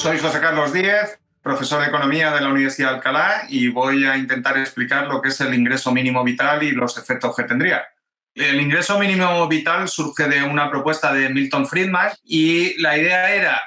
Soy José Carlos Díez, profesor de Economía de la Universidad de Alcalá, y voy a intentar explicar lo que es el ingreso mínimo vital y los efectos que tendría. El ingreso mínimo vital surge de una propuesta de Milton Friedman y la idea era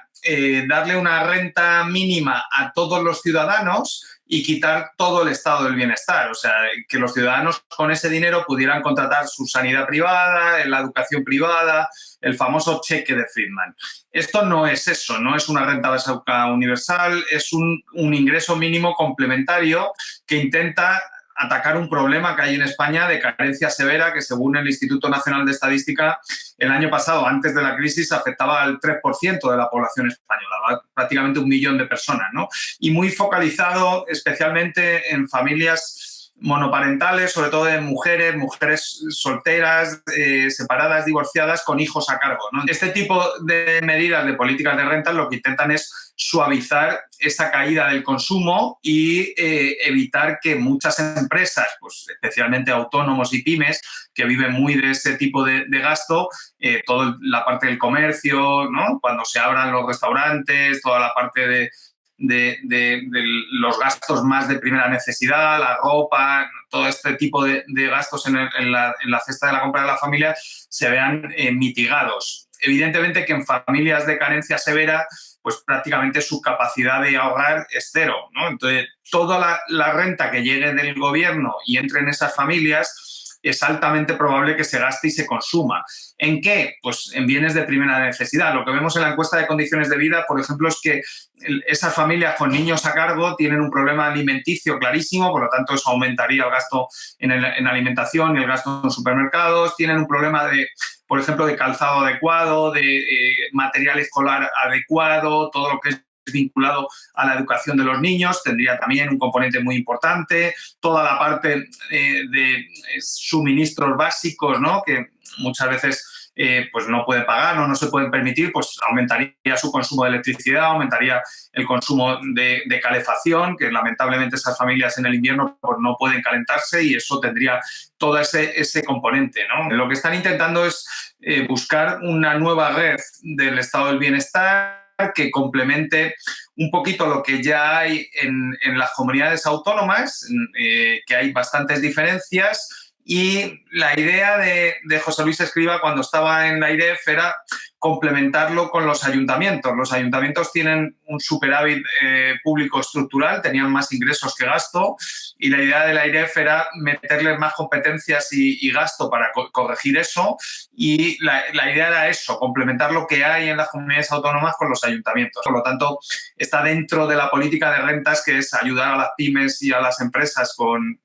darle una renta mínima a todos los ciudadanos y quitar todo el estado del bienestar. O sea, que los ciudadanos con ese dinero pudieran contratar su sanidad privada, la educación privada, el famoso cheque de Friedman. Esto no es eso, no es una renta básica universal, es un ingreso mínimo complementario que intenta atacar un problema que hay en España de carencia severa que, según el Instituto Nacional de Estadística, el año pasado, antes de la crisis, afectaba al 3% de la población española, prácticamente 1 millón de personas, ¿no? Y muy focalizado especialmente en familias monoparentales, sobre todo en mujeres solteras, separadas, divorciadas, con hijos a cargo, ¿no? Este tipo de medidas de políticas de renta lo que intentan es suavizar esa caída del consumo y evitar que muchas empresas, pues especialmente autónomos y pymes, que viven muy de ese tipo de gasto, toda la parte del comercio, ¿no? Cuando se abran los restaurantes, toda la parte de los gastos más de primera necesidad, la ropa, todo este tipo de gastos en la cesta de la compra de la familia se vean mitigados. Evidentemente que en familias de carencia severa, pues prácticamente su capacidad de ahorrar es cero, ¿no? Entonces, toda la renta que llegue del gobierno y entre en esas familias es altamente probable que se gaste y se consuma. ¿En qué? Pues en bienes de primera necesidad. Lo que vemos en la encuesta de condiciones de vida, por ejemplo, es que esas familias con niños a cargo tienen un problema alimenticio clarísimo, por lo tanto eso aumentaría el gasto en alimentación y el gasto en supermercados. Tienen un problema por ejemplo, de calzado adecuado, de material escolar adecuado, todo lo que es vinculado a la educación de los niños tendría también un componente muy importante. Toda la parte de suministros básicos, ¿no? Que muchas veces pues no pueden pagar o no se pueden permitir, pues aumentaría su consumo de electricidad, aumentaría el consumo de calefacción, que lamentablemente esas familias en el invierno pues no pueden calentarse, y eso tendría todo ese componente, ¿no? Lo que están intentando es buscar una nueva red del estado del bienestar que complemente un poquito lo que ya hay en las comunidades autónomas, que hay bastantes diferencias. Y la idea de José Luis Escrivá cuando estaba en la IREF era complementarlo con los ayuntamientos. Los ayuntamientos tienen un superávit público estructural, tenían más ingresos que gasto, y la idea de la IREF era meterles más competencias y gasto para corregir eso, y la idea era eso, complementar lo que hay en las comunidades autónomas con los ayuntamientos. Por lo tanto, está dentro de la política de rentas, que es ayudar a las pymes y a las empresas con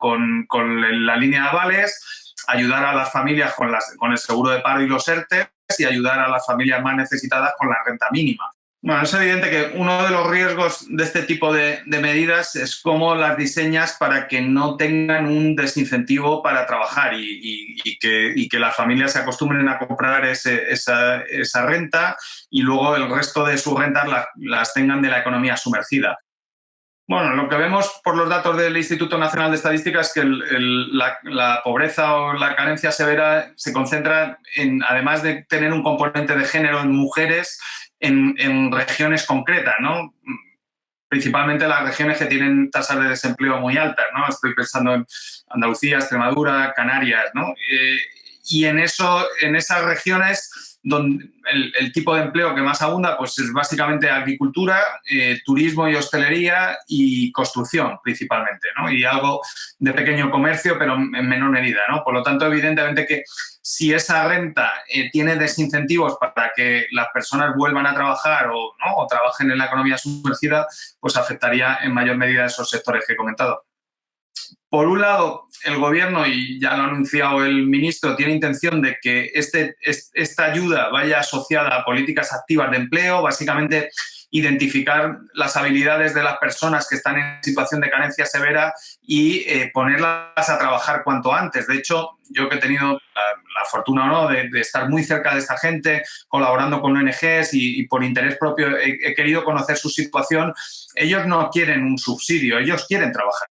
la línea de avales, ayudar a las familias con el seguro de paro y los ERTE, y ayudar a las familias más necesitadas con la renta mínima. Bueno, es evidente que uno de los riesgos de este tipo de medidas es cómo las diseñas para que no tengan un desincentivo para trabajar y que las familias se acostumbren a comprar esa renta y luego el resto de sus rentas las tengan de la economía sumergida. Bueno, lo que vemos por los datos del Instituto Nacional de Estadística es que la pobreza o la carencia severa se concentra además de tener un componente de género en mujeres, en regiones concretas, ¿no? Principalmente las regiones que tienen tasas de desempleo muy altas, ¿no? Estoy pensando en Andalucía, Extremadura, Canarias, ¿no? Y en esas regiones donde el tipo de empleo que más abunda pues es básicamente agricultura, turismo y hostelería y construcción principalmente, ¿no? Y algo de pequeño comercio, pero en menor medida, ¿no? Por lo tanto, evidentemente que si esa renta tiene desincentivos para que las personas vuelvan a trabajar o trabajen en la economía sumergida, pues afectaría en mayor medida a esos sectores que he comentado. Por un lado, el Gobierno, y ya lo ha anunciado el ministro, tiene intención de que esta ayuda vaya asociada a políticas activas de empleo, básicamente identificar las habilidades de las personas que están en situación de carencia severa y ponerlas a trabajar cuanto antes. De hecho, yo que he tenido la fortuna, ¿no?, de estar muy cerca de esta gente, colaborando con ONGs y por interés propio he querido conocer su situación. Ellos no quieren un subsidio, ellos quieren trabajar.